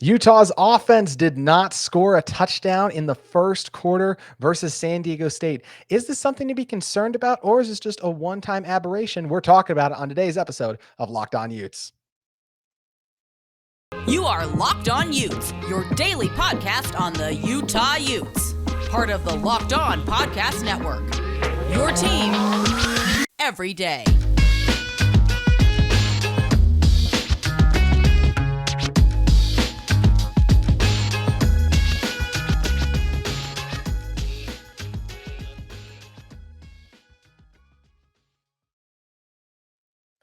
Utah's offense did not score a touchdown in the first quarter versus San Diego State. Is this something to be concerned about, or is this just a one-time aberration? We're talking about it on today's episode of Locked On Utes. You are Locked On Utes, your daily podcast on the Utah Utes. Part of the Locked On Podcast Network. Your team every day.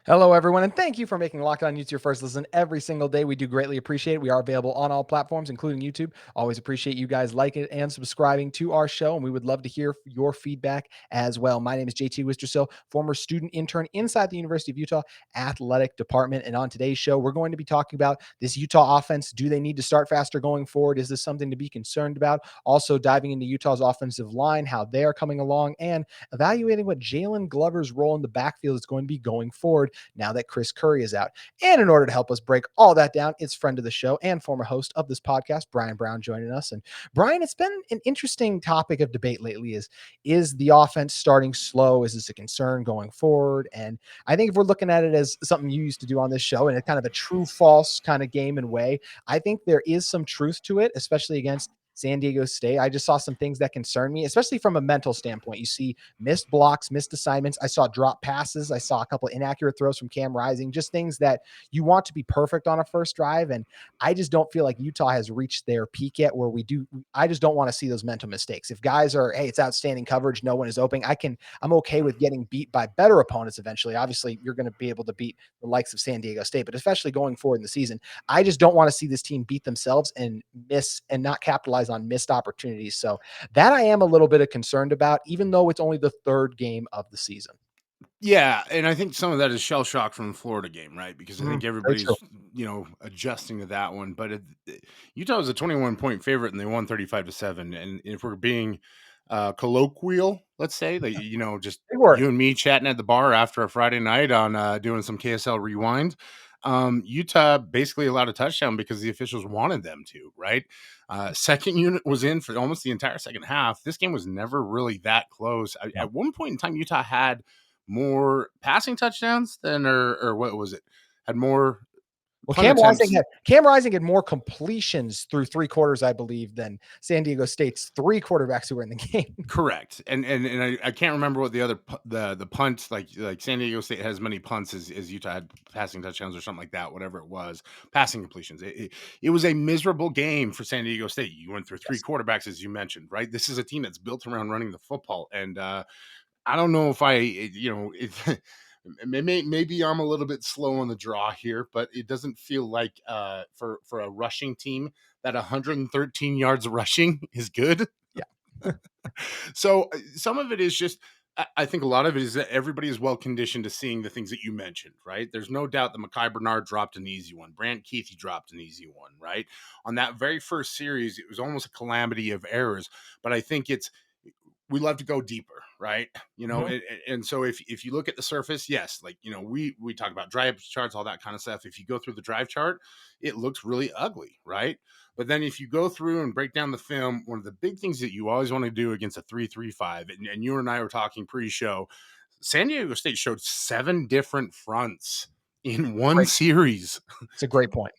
Hello, everyone, and thank you for making Locked On Utes your first listen every single day. We do greatly appreciate it. We are available on all platforms, including YouTube. Always appreciate you guys liking and subscribing to our show, and we would love to hear your feedback as well. My name is JT Wistrcill, former student intern inside the University of Utah Athletic Department, and on today's show, we're going to be talking about this Utah offense. Do they need to start faster going forward? Is this something to be concerned about? Also diving into Utah's offensive line, how they are coming along, and evaluating what Jaylon Glover's role in the backfield is going to be going forward now that Chris Curry is out. And in order to help us break all that down, it's friend of the show and former host of this podcast, Bryan Brown, joining us. And Bryan, it's been an interesting topic of debate lately. Is the offense starting slow? Is this a concern going forward? And I think if we're looking at it as something you used to do on this show and a kind of a true false kind of game and way, I think there is some truth to it, especially against San Diego State. I just saw some things that concern me, especially from a mental standpoint. You see missed blocks, missed assignments. I saw drop passes. I saw a couple of inaccurate throws from Cam Rising, just things that you want to be perfect on a first drive. And I just don't feel like Utah has reached their peak yet where I just don't want to see those mental mistakes. If guys are, hey, it's outstanding coverage, no one is open, I'm okay with getting beat by better opponents eventually. Obviously, you're going to be able to beat the likes of San Diego State, but especially going forward in the season, I just don't want to see this team beat themselves and miss and not capitalize on missed opportunities. So that I am a little bit concerned about, even though it's only the third game of the season. Yeah, and I think some of that is shell shock from the Florida game, right? Because I think Very true. everybody's, adjusting to that one. But Utah was a 21-point favorite, and they won 35-7. And if we're being colloquial, let's say, like just Big word. you and me chatting at the bar after a Friday night on doing some KSL Rewind, Utah basically allowed a touchdown because the officials wanted them to, right? Second unit was in for almost the entire second half. This game was never really that close. At one point in time, Utah had more passing touchdowns than, or what was it? Had more Well, punt attempts. Cam Rising had more completions through three quarters, I believe, than San Diego State's three quarterbacks who were in the game. Correct. And I can't remember what the other the punts, like San Diego State has as many punts as Utah had passing touchdowns or something like that, whatever it was, passing completions. It was a miserable game for San Diego State. You went through three quarterbacks, as you mentioned, right? This is a team that's built around running the football, and I don't know if maybe I'm a little bit slow on the draw here, but it doesn't feel like for a rushing team that 113 yards rushing is good. Yeah. So some of it is just, I think a lot of it is that everybody is well conditioned to seeing the things that you mentioned, right? There's no doubt that Mekhi Bernard dropped an easy one. Brant Keithy dropped an easy one, right? On that very first series, it was almost a calamity of errors, but I think we love to go deeper, right? And so if you look at the surface, yes, like we talk about drive charts, all that kind of stuff. If you go through the drive chart, it looks really ugly, right? But then if you go through and break down the film, one of the big things that you always want to do against a 3-3-5, and you and I were talking pre-show, San Diego State showed 7 different fronts in one series. It's a great point.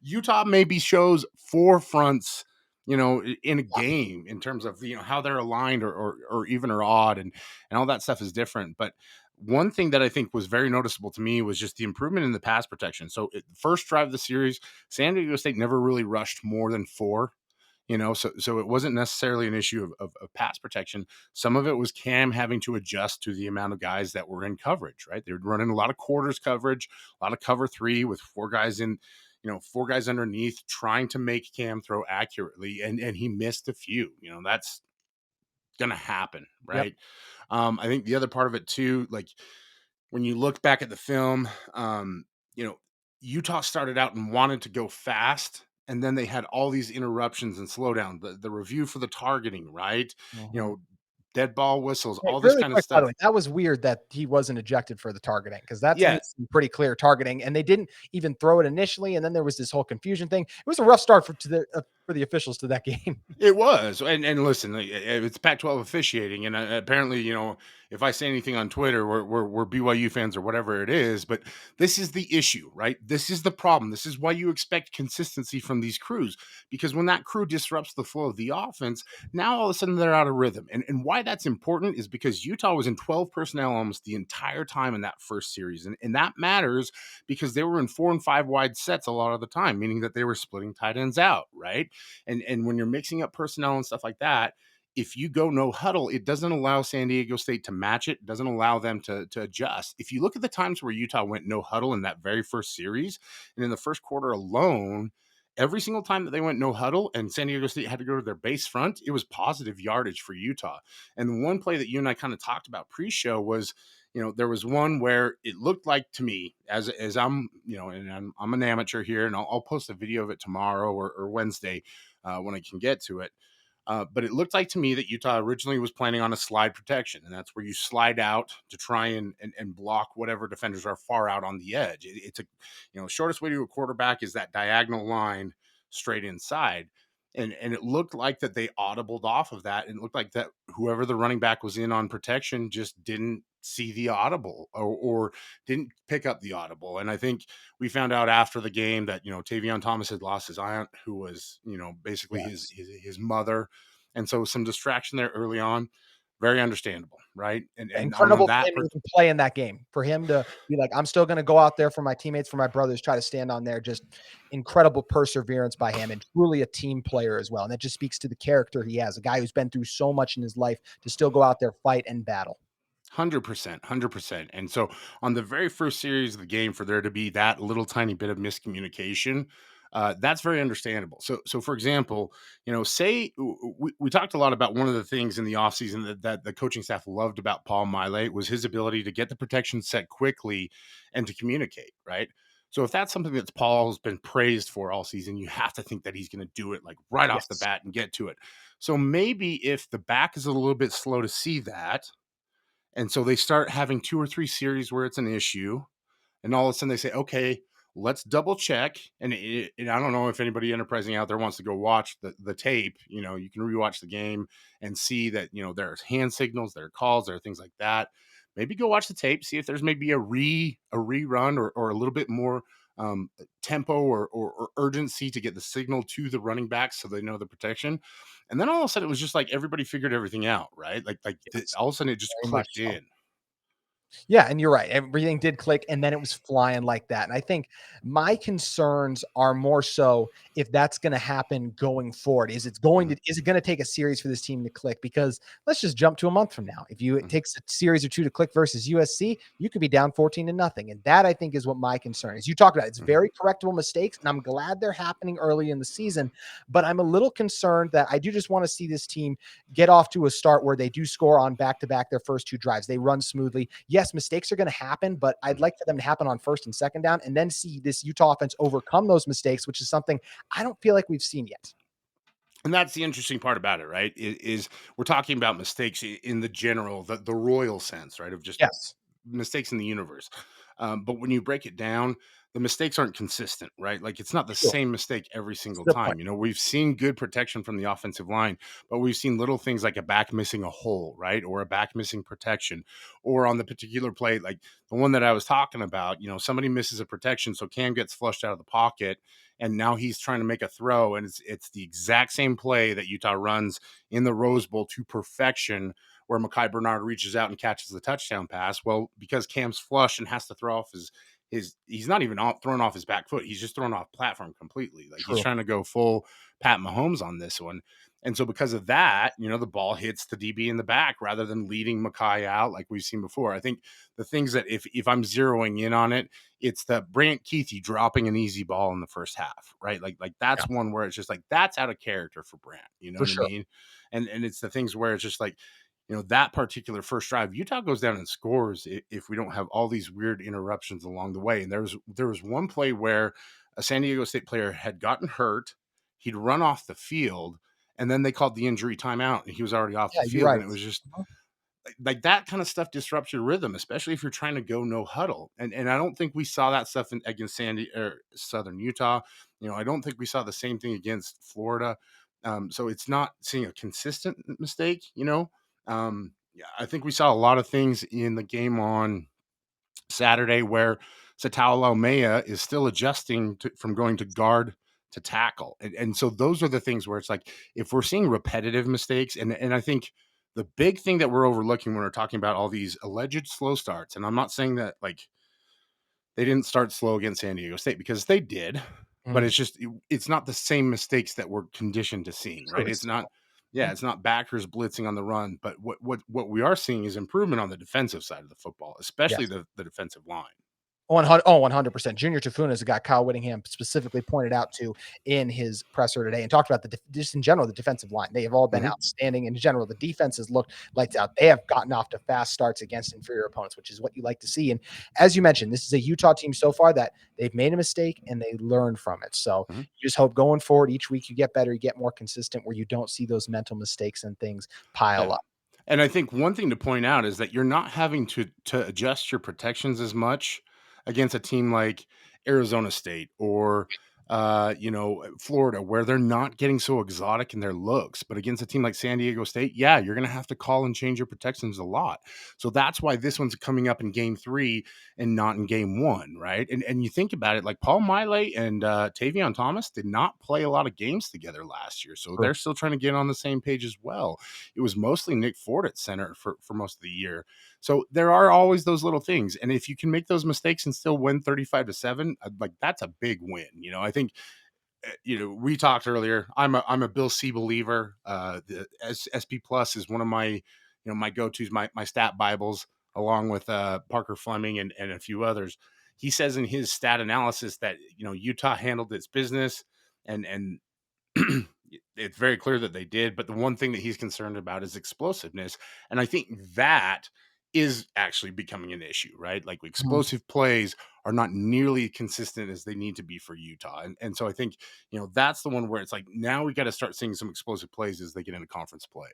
Utah maybe shows 4 fronts, in a game in terms of, how they're aligned or even or odd, and all that stuff is different. But one thing that I think was very noticeable to me was just the improvement in the pass protection. So first drive of the series, San Diego State never really rushed more than 4. So it wasn't necessarily an issue of pass protection. Some of it was Cam having to adjust to the amount of guys that were in coverage, right? They were running a lot of quarters coverage, a lot of cover 3 with 4 guys in, 4 guys underneath trying to make Cam throw accurately. And he missed a few, that's going to happen. Right. Yep. I think the other part of it too, like when you look back at the film, Utah started out and wanted to go fast, and then they had all these interruptions and slowdown. The review for the targeting, right? dead ball whistles, Hey, all this really kind of quick, by the stuff. way, that was weird that he wasn't ejected for the targeting, because that to me Yeah, seemed pretty clear targeting, and they didn't even throw it initially, and then there was this whole confusion thing. It was a rough start for the officials to that game. it was, and listen, it's Pac-12 officiating, and apparently, if I say anything on Twitter, we're BYU fans or whatever it is. But this is the issue, right? This is the problem. This is why you expect consistency from these crews, because when that crew disrupts the flow of the offense, now all of a sudden they're out of rhythm. And why that's important is because Utah was in 12 personnel almost the entire time in that first series, and that matters because they were in 4 and 5 wide sets a lot of the time, meaning that they were splitting tight ends out, right? And when you're mixing up personnel and stuff like that, if you go no huddle, it doesn't allow San Diego State to match it, doesn't allow them to adjust. If you look at the times where Utah went no huddle in that very first series, and in the first quarter alone, every single time that they went no huddle and San Diego State had to go to their base front, it was positive yardage for Utah. And the one play that you and I kind of talked about pre-show was, there was one where it looked like to me, as I'm, and I'm an amateur here, and I'll post a video of it tomorrow or Wednesday when I can get to it. But it looked like to me that Utah originally was planning on a slide protection, and that's where you slide out to try and block whatever defenders are far out on the edge. It's shortest way to a quarterback is that diagonal line straight inside. And it looked like that they audibled off of that, and it looked like that whoever the running back was in on protection just didn't see the audible or didn't pick up the audible. And I think we found out after the game that Tavion Thomas had lost his aunt, who was basically his Yes. his mother, and so some distraction there early on. Very understandable, right? And on Incredible for that him to even play in that game. For him to be like, "I'm still gonna go out there for my teammates, for my brothers, try to stand on there." Just incredible perseverance by him, and truly a team player as well, and that just speaks to the character he has, a guy who's been through so much in his life to still go out there, fight, and battle. 100%, 100%. And so on the very first series of the game, for there to be that little tiny bit of miscommunication, that's very understandable. So for example, say we talked a lot about one of the things in the offseason that the coaching staff loved about Paul Miley was his ability to get the protection set quickly and to communicate, right? So if that's something that Paul's been praised for all season, you have to think that he's going to do it like right off the Yes. bat and get to it. So maybe if the back is a little bit slow to see that, and so they start having 2 or 3 series where it's an issue, and all of a sudden they say, "Okay, let's double check." And I don't know if anybody enterprising out there wants to go watch the tape. You can rewatch the game and see that there's hand signals, there are calls, there are things like that. Maybe go watch the tape, see if there's maybe a rerun or a little bit more tempo or urgency to get the signal to the running back so they know the protection. And then all of a sudden it was just like everybody figured everything out, right? Yes. All of a sudden it just Very much clicked so. in. Yeah, and you're right. Everything did click and then it was flying like that. And I think my concerns are more so if that's going to happen going forward. Mhm, Is it going to take a series for this team to click? Because let's just jump to a month from now. If it mhm, takes a series or two to click versus USC, you could be down 14 to nothing. And that I think is what my concern is. You talked about it's mhm, very correctable mistakes, and I'm glad they're happening early in the season, but I'm a little concerned that I do just want to see this team get off to a start where they do score on back to back their first two drives. They run smoothly. Yes, mistakes are going to happen, but I'd mhm. like for them to happen on first and second down and then see this Utah offense overcome those mistakes, which is something I don't feel like we've seen yet. And that's the interesting part about it, right? Is we're talking about mistakes in the general, the royal sense, right? Of just Yes. mistakes in the universe. But when you break it down, the mistakes aren't consistent, right? Like it's not the Sure. same mistake every That's single the point. time. We've seen good protection from the offensive line, but we've seen little things like a back missing a hole, right? Or a back missing protection. Or on the particular play, like the one that I was talking about, somebody misses a protection. So Cam gets flushed out of the pocket. And now he's trying to make a throw. And it's the exact same play that Utah runs in the Rose Bowl to perfection where Mekhi Bernard reaches out and catches the touchdown pass. Well, because Cam's flush and has to throw off his he's not even thrown off his back foot. He's just thrown off platform completely. Like he's True. trying to go full Pat Mahomes on this one. And so because of that, the ball hits the DB in the back rather than leading Mekhi out like we've seen before. I think the things that if I'm zeroing in on it, it's the Brant Keithy dropping an easy ball in the first half, right? Like Yeah, that's one where it's just like that's out of character for Brant. You know for what I sure. mean? And it's the things where it's just like that particular first drive, Utah goes down and scores if we don't have all these weird interruptions along the way. And there was one play where a San Diego State player had gotten hurt, he'd run off the field, and then they called the injury timeout, and he was already off Yeah, the you're field, right. and it was just like that kind of stuff disrupts your rhythm, especially if you're trying to go no huddle. And I don't think we saw that stuff against Southern Utah. I don't think we saw the same thing against Florida. So it's not seeing a consistent mistake. Yeah, I think we saw a lot of things in the game on Saturday where Sataoa Laumea is still adjusting from going to guard to tackle. And so those are the things where it's like, if we're seeing repetitive mistakes, and I think the big thing that we're overlooking when we're talking about all these alleged slow starts, and I'm not saying that like they didn't start slow against San Diego State, because they did, but Mhm. it's not the same mistakes that we're conditioned to seeing, right? True. It's not, yeah, Mhm. it's not backers blitzing on the run, but what we are seeing is improvement on the defensive side of the football, especially Yes. the defensive line. 100%. Junior Tafuna is a guy Kyle Whittingham specifically pointed out to in his presser today and talked about just in general, the defensive line. They have all been Mhm. outstanding. In general, the defense has looked lights out. They have gotten off to fast starts against inferior opponents, which is what you like to see. And as you mentioned, this is a Utah team so far that they've made a mistake and they learn from it. So Mhm. you just hope going forward each week you get better, you get more consistent where you don't see those mental mistakes and things pile Yeah. up. And I think one thing to point out is that you're not having to adjust your protections as much against a team like Arizona State or Florida, where they're not getting so exotic in their looks. But against a team like San Diego State, yeah, you're going to have to call and change your protections a lot. So that's why this one's coming up in game 3 and not in game 1, right? And you think about it, like Paul Miley and Tavion Thomas did not play a lot of games together last year, so they're still trying to get on the same page as well. It was mostly Nick Ford at center for most of the year. So there are always those little things. And if you can make those mistakes and still win 35-7, like that's a big win. I think, we talked earlier, I'm a Bill C believer. The SP Plus is one of my, my go-tos, my stat Bibles, along with Parker Fleming and a few others. He says in his stat analysis that, Utah handled its business, and it's very clear that they did, but the one thing that he's concerned about is explosiveness. And I think that is actually becoming an issue, right? Like Mhm. explosive plays are not nearly consistent as they need to be for Utah. And so I think, that's the one where it's like, now we got to start seeing some explosive plays as they get into conference play.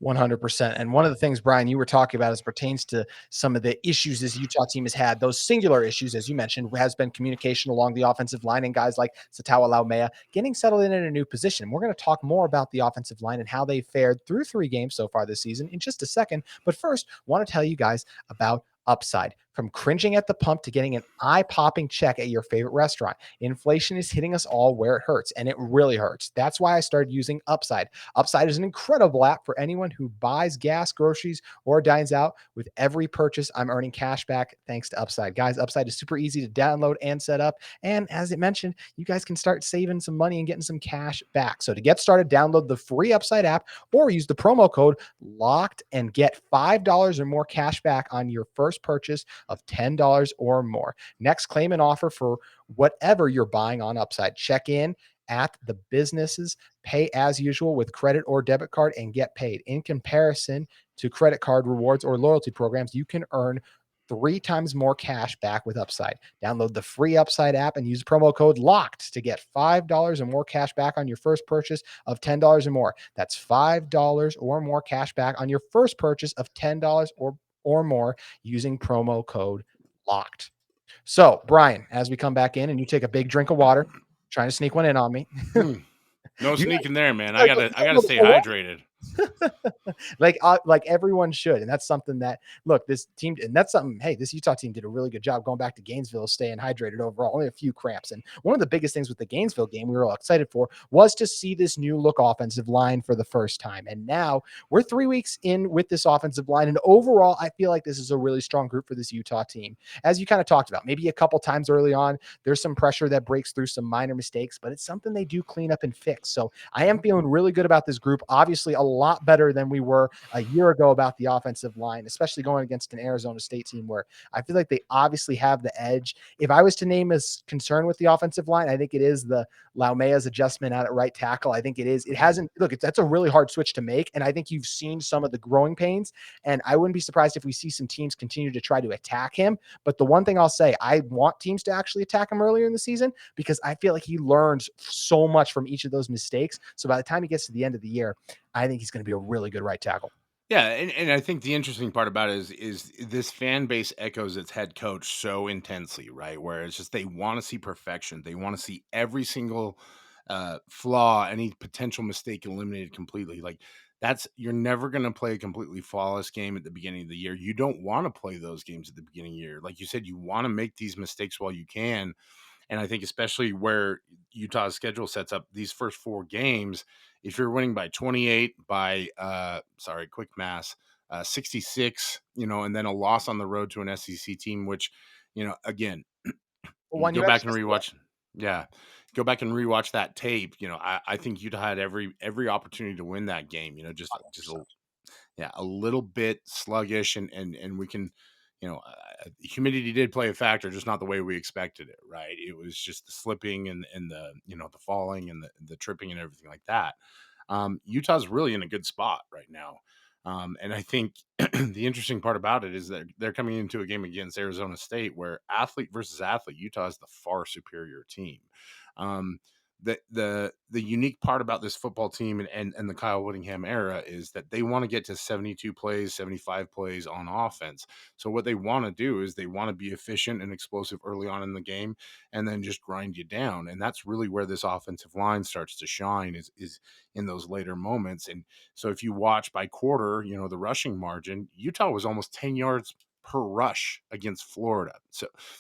100%. And one of the things, Brian, you were talking about as pertains to some of the issues this Utah team has had, those singular issues, as you mentioned, has been communication along the offensive line and guys like Sataoa Laumea getting settled in a new position. And we're going to talk more about the offensive line and how they fared through 3 games so far this season in just a second. But first, want to tell you guys about Upside. From cringing at the pump to getting an eye-popping check at your favorite restaurant, inflation is hitting us all where it hurts, and it really hurts. That's why I started using Upside. Upside is an incredible app for anyone who buys gas, groceries, or dines out. With every purchase, I'm earning cash back thanks to Upside. Guys, Upside is super easy to download and set up. And as it mentioned, you guys can start saving some money and getting some cash back. So to get started, download the free Upside app or use the promo code LOCKED and get $5 or more cash back on your first purchase of $10 or more. Next, claim an offer for whatever you're buying on Upside. Check in at the businesses, pay as usual with credit or debit card, and get paid. In comparison to credit card rewards or loyalty programs, you can earn 3 times more cash back with Upside. Download the free Upside app and use promo code LOCKED to get $5 or more cash back on your first purchase of $10 or more. That's $5 or more cash back on your first purchase of $10 or more using promo code LOCKED. So, Brian, as we come back in and you take a big drink of water, trying to sneak one in on me. Hmm. No You sneaking there, man. gotta I gotta go the stay full hydrated. like everyone should. And that's something that look, this team, and that's something, hey, this Utah team did a really good job going back to Gainesville, staying hydrated overall, only a few cramps. And one of the biggest things with the Gainesville game we were all excited for was to see this new look offensive line for the first time. And now we're 3 weeks in with this offensive line. And overall, I feel like this is a really strong group for this Utah team. As you kind of talked about, maybe a couple times early on, there's some pressure that breaks through some minor mistakes, but it's something they do clean up and fix. So I am feeling really good about this group. Obviously, a lot better than we were a year ago about the offensive line, especially going against an Arizona State team where I feel like they obviously have the edge. If I was to name a concern with the offensive line, I think it is the Laumea's adjustment out at right tackle. I think it is. It hasn't look. That's a really hard switch to make, and I think you've seen some of the growing pains. And I wouldn't be surprised if we see some teams continue to try to attack him. But the one thing I'll say, I want teams to actually attack him earlier in the season because I feel like he learns so much from each of those mistakes. So by the time he gets to the end of the year, I think he's going to be a really good right tackle. Yeah, and I think the interesting part about it is this fan base echoes its head coach so intensely, right? Where it's just they want to see perfection. They want to see every single flaw, any potential mistake eliminated completely. Like that's you're never going to play a completely flawless game at the beginning of the year. You don't want to play those games at the beginning of the year. Like you said, you want to make these mistakes while you can. And I think especially where Utah's schedule sets up these first four games, if you're winning by 28, by quick mass, 66, and then a loss on the road to an SEC team, which, again, Well, you when go you back and actually, rewatch. Yeah. Go back and rewatch that tape. I think Utah had every opportunity to win that game, just a little bit sluggish, and we can, humidity did play a factor, just not the way we expected it. Right, it was just the slipping and the the falling and the tripping and everything like that. Utah's really in a good spot right now, and I think the interesting part about it is that they're coming into a game against Arizona State, where athlete versus athlete, Utah is the far superior team. Um, the unique part about this football team and the Kyle Whittingham era is that they want to get to 72 plays, 75 plays on offense. So what they want to do is they want to be efficient and explosive early on in the game and then just grind you down. And that's really where this offensive line starts to shine is in those later moments. And so if you watch by quarter, the rushing margin, Utah was almost 10 yards per rush against Florida.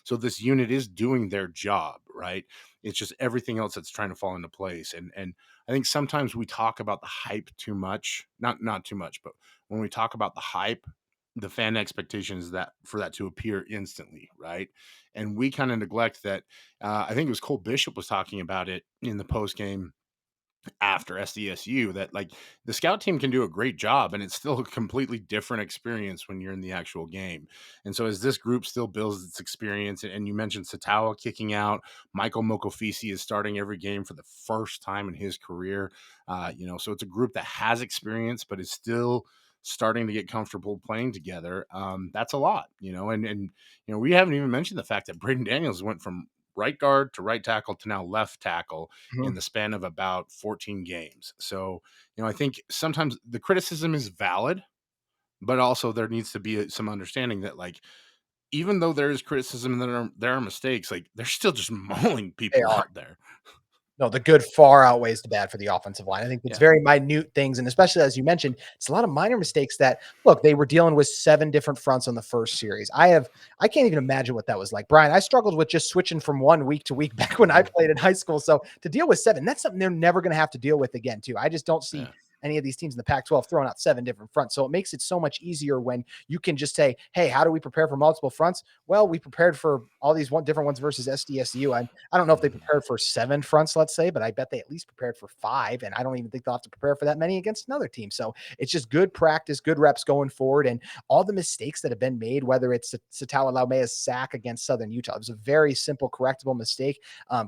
So this unit is doing their job, right? It's just everything else that's trying to fall into place. And I think sometimes we talk about the hype too much. Not too much, but when we talk about the hype, the fan expectations that for that to appear instantly, right? And we kind of neglect that. I think it was Cole Bishop was talking about it in the post game after SDSU that like the scout team can do a great job and it's still a completely different experience when you're in the actual game. And so as this group still builds its experience, and you mentioned Satawa kicking out, Michael Mokofisi is starting every game for the first time in his career. So it's a group that has experience but is still starting to get comfortable playing together. That's a lot, and we haven't even mentioned the fact that Braden Daniels went from right guard to right tackle to now left tackle in the span of about 14 games. So, I think sometimes the criticism is valid, but also there needs to be some understanding that like, even though there is criticism and there are mistakes, like they're still just mauling they people are. out there. No, the good far outweighs the bad for the offensive line. I think it's Yeah. very minute things, and especially as you mentioned, it's a lot of minor mistakes that look, they were dealing with 7 different fronts on the first series. I can't even imagine what that was like. Brian, I struggled with just switching from one week to week back when I Mhm. played in high school. So to deal with 7, that's something they're never going to have to deal with again, too. I just don't see Yeah. any of these teams in the Pac-12 throwing out 7 different fronts. So it makes it so much easier when you can just say, "Hey, how do we prepare for multiple fronts?" Well, we prepared for all these different ones versus SDSU. I don't know if they Mhm. prepared for 7 fronts, let's say, but I bet they at least prepared for 5. And I don't even think they'll have to prepare for that many against another team. So it's just good practice, good reps going forward. And all the mistakes that have been made, whether it's Satawa Laumea's sack against Southern Utah, it was a very simple, correctable mistake.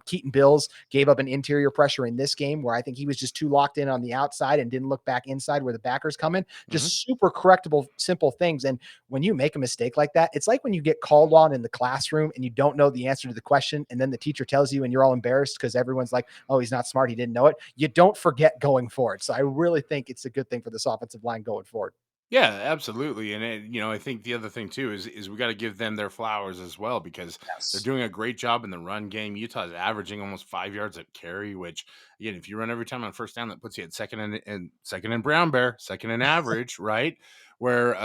Keaton Bills gave up an interior pressure in this game where I think he was just too locked in on the outside and didn't look back inside where the backers come in. Mhm. Just super correctable, simple things. And when you make a mistake like that, it's like when you get called on in the classroom and you don't know the answer to the question, and then the teacher tells you and you're all embarrassed because everyone's like, "Oh, he's not smart, he didn't know it." You don't forget going forward. So I really think it's a good thing for this offensive line going forward. Yeah, absolutely. And I think the other thing too is we got to give them their flowers as well because they're Yes. doing a great job in the run game. Utah's averaging almost 5 yards at carry, which again, if you run every time on first down, that puts you at second and brown bear, second and average, right? Where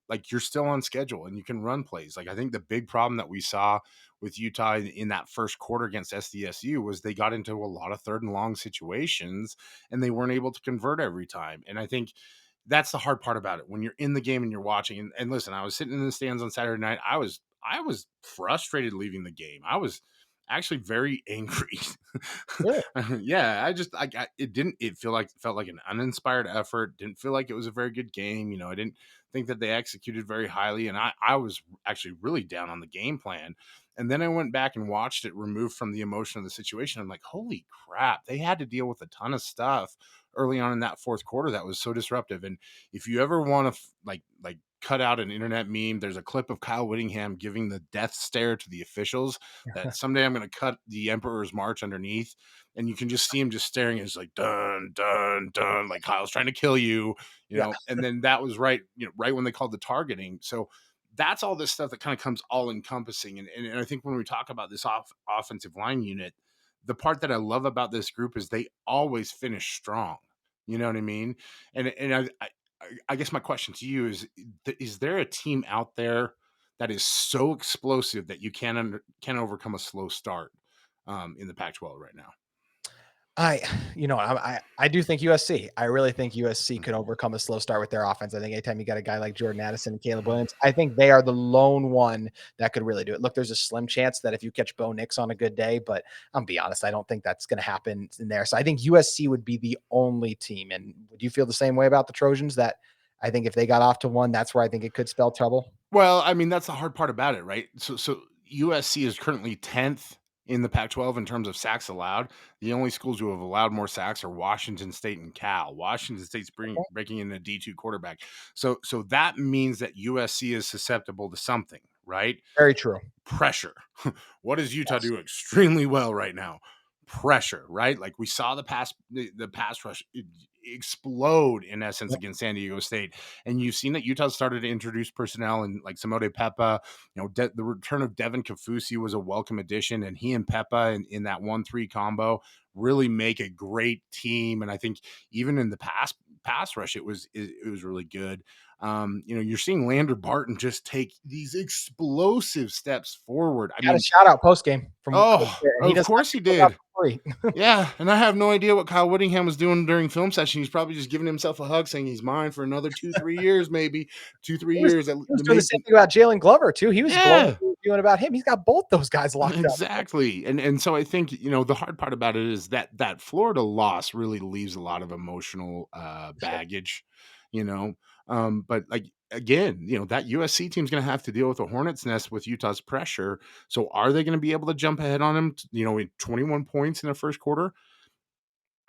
like you're still on schedule and you can run plays. Like I think the big problem that we saw with Utah in that first quarter against SDSU was they got into a lot of third and long situations and they weren't able to convert every time. And I think that's the hard part about it when you're in the game and you're watching. And listen, I was sitting in the stands on Saturday night. I was frustrated leaving the game. I was actually very angry. Really? Yeah, it felt like an uninspired effort. Didn't feel like it was a very good game. I didn't think that they executed very highly, and I was actually really down on the game plan. And then I went back and watched it removed from the emotion of the situation. I'm like, holy crap, they had to deal with a ton of stuff early on in that fourth quarter that was so disruptive. And if you ever want to like cut out an internet meme, there's a clip of Kyle Whittingham giving the death stare to the officials that someday I'm going to cut the Emperor's March underneath. And you can just see him just staring. It's like, dun, dun, dun, like Kyle's trying to kill you, Yeah. and then that was right, right when they called the targeting. So that's all this stuff that kind of comes all encompassing. And I think when we talk about this offensive line unit, the part that I love about this group is they always finish strong. You know what I mean? And I guess my question to you is there a team out there that is so explosive that you can't overcome a slow start in the Pac-12 right now? I do think USC. I really think USC could overcome a slow start with their offense. I think anytime you got a guy like Jordan Addison and Caleb Williams, I think they are the lone one that could really do it. Look, there's a slim chance that if you catch Bo Nix on a good day, but I'm be honest, I don't think that's going to happen in there. So I think USC would be the only team. And would you feel the same way about the Trojans? That I think if they got off to one, that's where I think it could spell trouble. Well, I mean, that's the hard part about it, right? So USC is currently 10th in the Pac-12 in terms of sacks allowed. The only schools who have allowed more sacks are Washington State and Cal. Washington State's breaking in a D2 quarterback. So that means that USC is susceptible to something, right? Very true. Pressure. What does Utah Yes. do extremely well right now? Pressure, right? Like we saw the pass rush explode in essence Yep. against San Diego State, and you've seen that Utah started to introduce personnel and like Samote Peppa. The return of Devin Kafusi was a welcome addition, and he and Peppa in that 1-3 combo really make a great team. And I think even in the pass rush, it was really good. You're seeing Lander Barton just take these explosive steps forward. I Got a mean, shout out post game from oh, and he of does not course he give those out did. for free. Yeah, and I have no idea what Kyle Whittingham was doing during film session. He's probably just giving himself a hug, saying he's mine for another 2-3 years, maybe 2-3 He was, years. he was doing the same thing about Jaylon Glover too. He was Yeah, doing about him. He's got both those guys locked up. exactly. And so I think the hard part about it is that Florida loss really leaves a lot of emotional baggage, you know. But like again, that USC team's going to have to deal with a hornet's nest with Utah's pressure. So are they going to be able to jump ahead on him? In 21 points in the first quarter.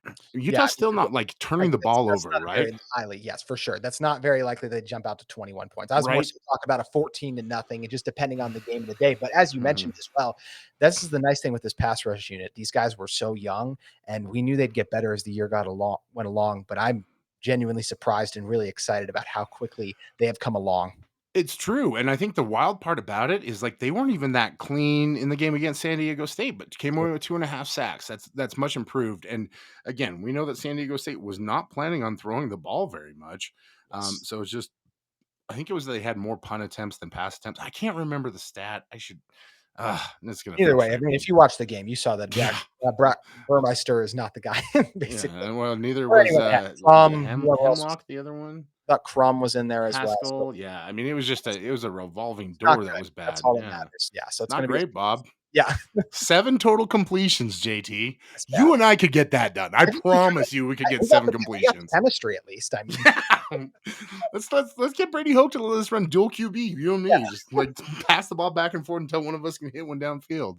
Yeah, Utah's still not like turning the that's ball that's over, not a right? very highly, yes, for sure. That's not very likely they jump out to 21 points. I was more Right. so talking about a 14 to nothing, and just depending on the game of the day. But as you Mhm. mentioned as well, this is the nice thing with this pass rush unit. These guys were so young, and we knew they'd get better as the year went along. But I'm genuinely surprised and really excited about how quickly they have come along. It's true, and I think the wild part about it is, like, they weren't even that clean in the game against San Diego State, but came away with 2.5 sacks. That's much improved, and, again, we know that San Diego State was not planning on throwing the ball very much, Yes. so it's just I think it was they had more punt attempts than pass attempts. I can't remember the stat. I should that's gonna Either way, I frustrate mean, me. if you watch the game, you saw that Yeah, Brock Burmeister is not the guy, yeah, basically. and well, neither Or was, anyway, yeah, was it whoever else was Hemlock, the other one? thought Crum was in there as well. So Haskell? Yeah, I mean, it was a revolving not door that good. was That's bad, all that yeah. matters. Yeah, so it's Not gonna be great, Bob. yeah, 7 total completions, JT. that's bad. You and I could get that done. I I think we could. promise you we could get We got 7 we got the completions. chemistry at least. I mean, Let's get Brady Hoke to let us run dual QB. You and yeah. me. Just like pass the ball back and forth until one of us can hit one downfield.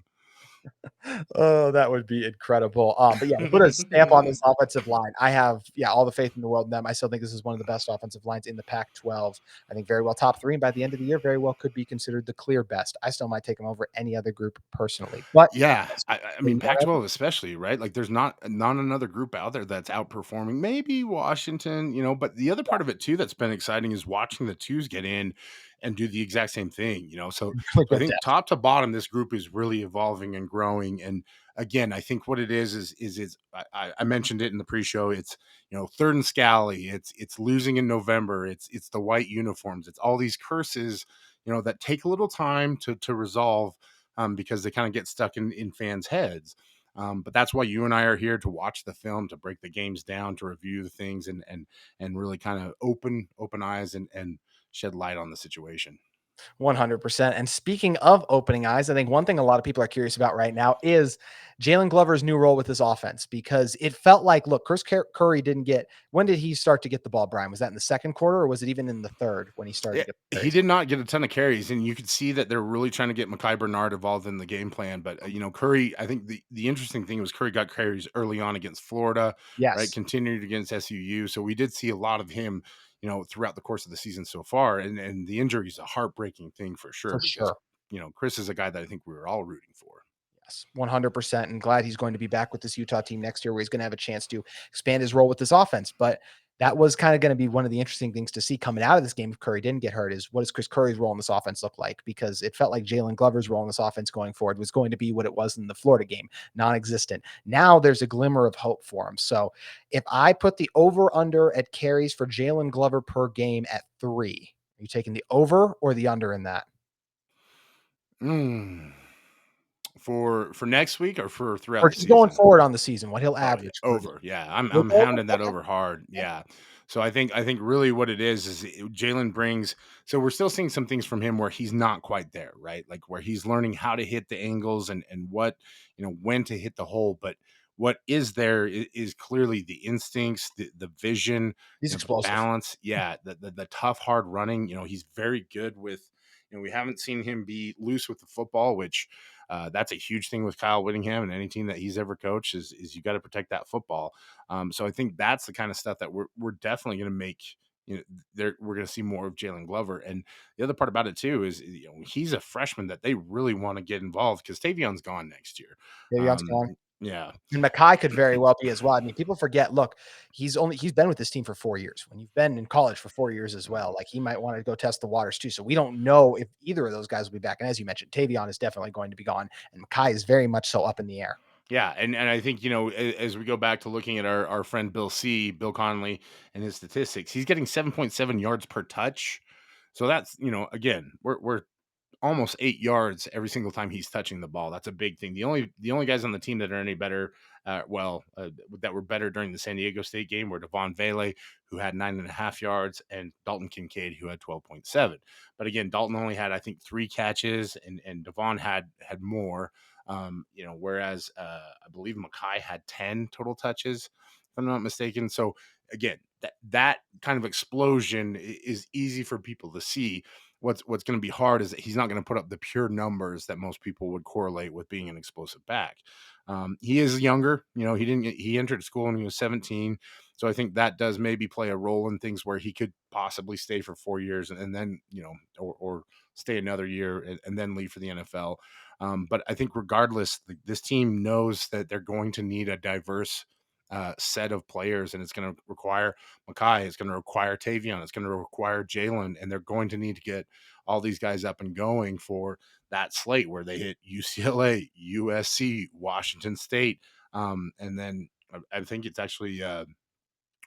Oh, that would be incredible. But yeah, to put a stamp on this offensive line, I have all the faith in the world in them. I still think this is one of the best offensive lines in the Pac-12. I think very well top 3, and by the end of the year, very well could be considered the clear best. I still might take them over any other group personally, but Yeah, I mean you never know. Pac-12 especially, right? Like there's not another group out there that's outperforming. Maybe Washington, but the other part of it too that's been exciting is watching the twos get in and do the exact same thing. Really So I good think depth. top to bottom, this group is really evolving and growing. And again, I think what it is I mentioned it in the pre-show. It's third and Scally. It's losing in November. It's the white uniforms. It's all these curses, that take a little time to resolve because they kind of get stuck in fans' heads. But that's why you and I are here to watch the film, to break the games down, to review the things, and really kind of open eyes and shed light on the situation. 100%. And speaking of opening eyes, I think one thing a lot of people are curious about right now is Jaylon Glover's new role with this offense, because it felt like, look, Chris Curry didn't get, when did he start to get the ball, Brian? Was that in the second quarter, or was it even in the third when he started Yeah, to get the he carries? did not get a ton of carries, and you could see that they're really trying to get Mekhi Bernard involved in the game plan. But Curry, I think the interesting thing was Curry got carries early on against Florida, right? Yes, Continued against SUU, so we did see a lot of him, throughout the course of the season so far. And the injury is a heartbreaking thing for for sure because sure. Chris is a guy that I think we were all rooting for. Yes, 100%. And glad he's going to be back with this Utah team next year, where he's going to have a chance to expand his role with this offense. But that was kind of going to be one of the interesting things to see coming out of this game if Curry didn't get hurt, is what does Chris Curry's role in this offense look like? Because it felt like Jaylon Glover's role in this offense going forward was going to be what it was in the Florida game, non-existent. Now there's a glimmer of hope for him. So if I put the over under at carries for Jaylon Glover per game at 3, are you taking the over or the under in that? Mm. For next week or for throughout Or the just going season? forward on the season, what he'll Oh, yeah, average for the over. Yeah, I'm over? hounding that Okay. over hard. Yeah. So I think really what it is Jalen brings. So we're still seeing some things from him where he's not quite there, right? Like where he's learning how to hit the angles and what when to hit the hole. But what is there is clearly the instincts, the vision, He's the explosive. balance. Yeah, the tough, hard running. He's very good with. We haven't seen him be loose with the football, which that's a huge thing with Kyle Whittingham and any team that he's ever coached is you got to protect that football. So I think that's the kind of stuff that we're definitely going to make. We're going to see more of Jaylon Glover, and the other part about it too is he's a freshman that they really want to get involved because Tavion's gone next year. Davion's Um, gone. yeah, And Mackay could very well be as well. I mean, people forget, look, he's been with this team for 4 years. When you've been in college for 4 years as well, like, he might wanna go test the waters too. So we don't know if either of those guys will be back. And as you mentioned, Tavion is definitely going to be gone, and Mackay is very much so up in the air. yeah, and I think as we go back to looking at our friend Bill Conley and his statistics, he's getting 7.7 yards per touch. So that's again we're almost 8 yards every single time he's touching the ball. That's a big thing. The only guys on the team that are any better, that were better during the San Diego State game were Devon Vele, who had 9.5 yards, and Dalton Kincaid, who had 12.7. But again, Dalton only had I think 3 catches, and Devon had more. Whereas I believe Mackay had 10 total touches, if I'm not mistaken. So again, that kind of explosion is easy for people to see. What's going to be hard is that he's not going to put up the pure numbers that most people would correlate with being an explosive back. He is younger. He entered school when he was 17. So I think that does maybe play a role in things where he could possibly stay for 4 years and then, or stay another year and then leave for the NFL. But I think regardless, this team knows that they're going to need a diverse set of players, and it's going to require Mackay, it's going to require Tavion, it's going to require Jaylon, and they're going to need to get all these guys up and going for that slate where they hit UCLA, USC, Washington State, and then I think it's actually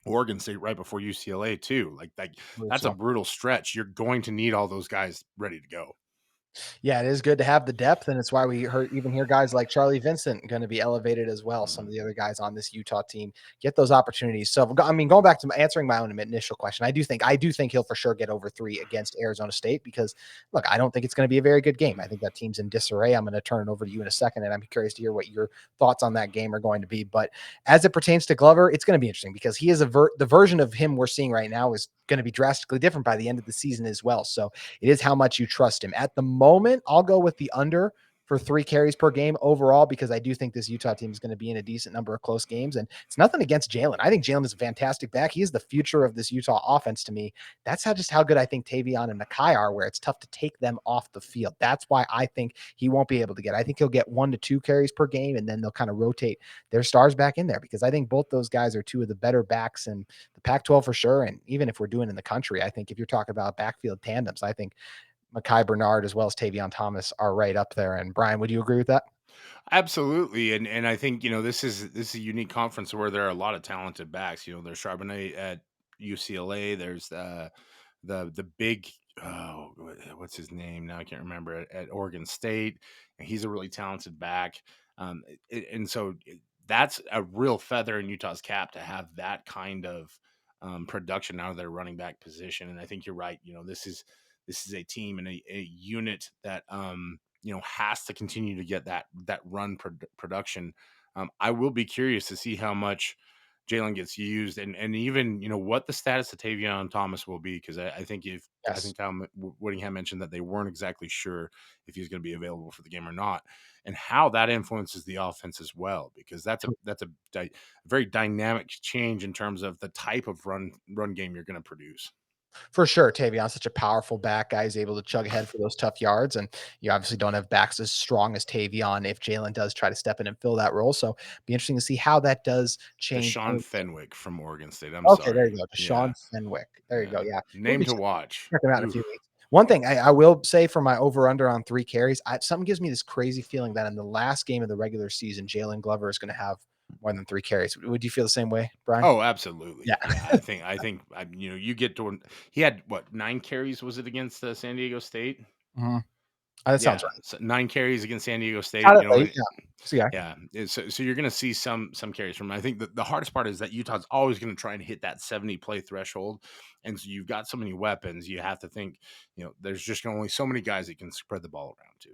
Oregon State right before UCLA too. Like that's a So brutal stretch. You're going to need all those guys ready to go. yeah, it is good to have the depth, and it's why we even hear guys like Charlie Vincent going to be elevated as well. Some Mhm. of the other guys on this Utah team get those opportunities. So, I mean, going back to answering my own initial question, I do think he'll for sure get over 3 against Arizona State, because look, I don't think it's going to be a very good game. I think that team's in disarray. I'm going to turn it over to you in a second, and I'm curious to hear what your thoughts on that game are going to be. But as it pertains to Glover, it's going to be interesting because he is the version of him we're seeing right now is going to be drastically different by the end of the season as well. So it is how much you trust him. At the moment, I'll go with the under for 3 carries per game overall, because I do think this Utah team is going to be in a decent number of close games. And it's nothing against Jaylon. I think Jaylon is a fantastic back. He is the future of this Utah offense to me. That's how good I think Tavion and Mackay are, where it's tough to take them off the field. That's why I think he won't be able to get. I think he'll get 1 to 2 carries per game, and then they'll kind of rotate their stars back in there, because I think both those guys are 2 of the better backs in the Pac-12 for sure. And even if we're doing in the country, I think if you're talking about backfield tandems, I think Mekhi Bernard as well as Tavion Thomas are right up there. And Brian, would you agree with that? Absolutely, and I think this is a unique conference where there are a lot of talented backs. There's Charbonnet at UCLA. There's the big what's his name now? I can't remember at Oregon State. And he's a really talented back, and so that's a real feather in Utah's cap to have that kind of production out of their running back position. And I think you're right. this is a team and a unit that has to continue to get that run production. I will be curious to see how much Jaylon gets used, and even what the status of Tavion Thomas will be, because I think Yes. Tom Whittingham mentioned that they weren't exactly sure if he's going to be available for the game or not, and how that influences the offense as well, because that's a very dynamic change in terms of the type of run game you're going to produce. For sure, Tavion's such a powerful back guy. He's able to chug ahead for those tough yards, and you obviously don't have backs as strong as Tavion if Jaylon does try to step in and fill that role. So, be interesting to see how that does change. Deshaun Fenwick from Oregon State. I'm Okay, there sorry. you go. Yeah. Deshaun Fenwick. There you go. Yeah. Yeah, we'll Name be to watch. check him out in a Oof. few weeks. One thing I will say for my over under on 3 carries, something gives me this crazy feeling that in the last game of the regular season, Jaylon Glover is going to have more than 3 carries. Would you feel the same way, Brian? Oh, absolutely. Yeah. Yeah. I think you get to, he had what, 9 carries, was it against San Diego State? Mhm. That sounds Yeah. right. So 9 carries against San Diego State, Got it late. Yeah. See, yeah. yeah. So you're going to see some carries from him. I think the hardest part is that Utah's always going to try and hit that 70 play threshold. And so you've got so many weapons. You have to think, there's just only so many guys that can spread the ball around to.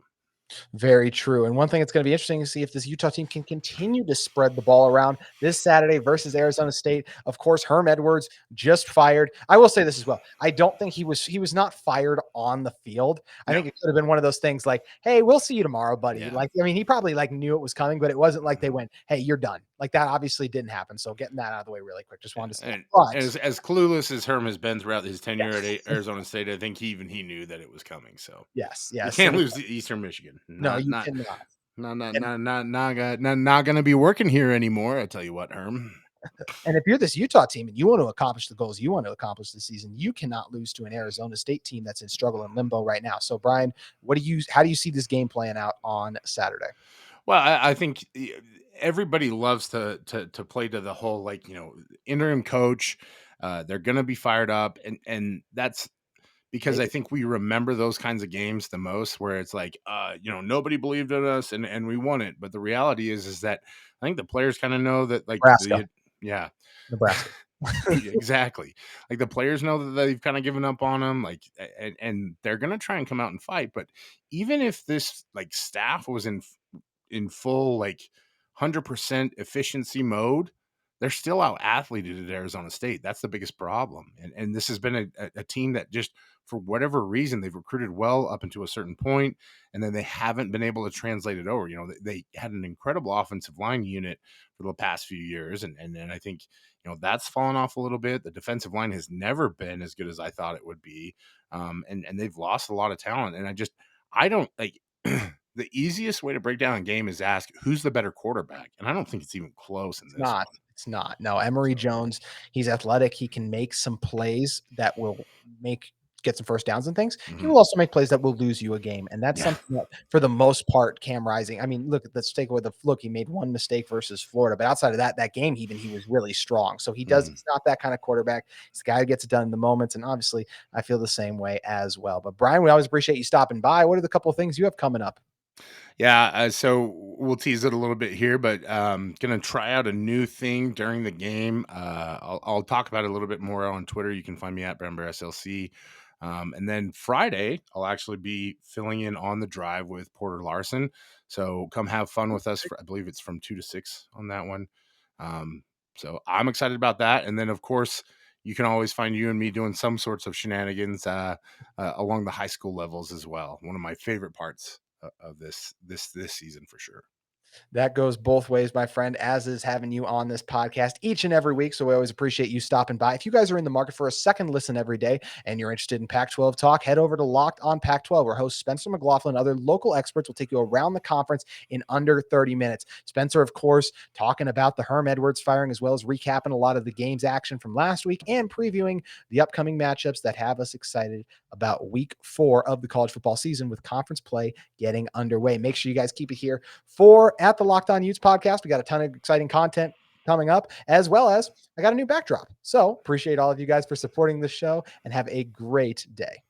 Very true. And one thing that's going to be interesting to see if this Utah team can continue to spread the ball around this Saturday versus Arizona State. Of course, Herm Edwards just fired. I will say this as well. I don't think he was not fired on the field. I think it could have been one of those things like, "Hey, we'll see you tomorrow, buddy." Yeah. Like, I mean, he probably like knew it was coming, but it wasn't like they went, "Hey, you're done." Like that obviously didn't happen. So getting that out of the way really quick. Just wanted to say that. And But as clueless as Herm has been throughout his tenure yes, at Arizona State, I think he knew that it was coming. So yes, you yes. can't lose to Eastern Michigan. No, you cannot. Not gonna be working here anymore. I tell you what, Herm. And if you're this Utah team and you want to accomplish the goals you want to accomplish this season, you cannot lose to an Arizona State team that's in struggle and limbo right now. So, Brian, how do you see this game playing out on Saturday? Well, I think everybody loves to play to the whole, like, interim coach. They're gonna be fired up, and that's because I Maybe. think we remember those kinds of games the most, where it's like, nobody believed in us and we won it. But the reality is that I think the players kind of know that, like, Nebraska. yeah, Nebraska. exactly. Like, the players know that they've kind of given up on them, like, and they're gonna try and come out and fight. But even if this, like, staff was in full, like, 100% efficiency mode, they're still out athleted at Arizona State. That's the biggest problem. And this has been a team that just, for whatever reason, they've recruited well up until a certain point, and then they haven't been able to translate it over. They had an incredible offensive line unit for the past few years, and then I think that's fallen off a little bit. The defensive line has never been as good as I thought it would be, and they've lost a lot of talent. And I don't like. The easiest way to break down a game is ask who's the better quarterback, and I don't think it's even close in It's this not. one. It's not. No, Emory So, Jones, he's athletic. He can make some plays that will get some first downs and things. He mhm. will also make plays that will lose you a game. And that's Yeah. something that, for the most part, Cam Rising. I mean, let's take away look. He made one mistake versus Florida, but outside of that game, even he was really strong. So Mhm. he's not that kind of quarterback. He's the guy who gets it done in the moments. And obviously, I feel the same way as well. But Brian, we always appreciate you stopping by. What are the couple of things you have coming up? Yeah, so we'll tease it a little bit here, but gonna try out a new thing during the game. I'll talk about it a little bit more on Twitter. You can find me at Brember SLC. And then Friday, I'll actually be filling in on the drive with Porter Larson. So come have fun with us. I believe it's from 2 to 6 on that one. Um, so I'm excited about that. And then, of course, you can always find you and me doing some sorts of shenanigans along the high school levels as well. One of my favorite parts of this season for sure. That goes both ways, my friend, as is having you on this podcast each and every week. So we always appreciate you stopping by. If you guys are in the market for a second listen every day and you're interested in Pac-12 talk, head over to Locked On Pac-12, where host Spencer McLaughlin and other local experts will take you around the conference in under 30 minutes. Spencer, of course, talking about the Herm Edwards firing, as well as recapping a lot of the game's action from last week and previewing the upcoming matchups that have us excited about week 4 of the college football season, with conference play getting underway. Make sure you guys keep it here for at the Locked On Utes podcast. We got a ton of exciting content coming up, as well as I got a new backdrop. So appreciate all of you guys for supporting the show, and have a great day.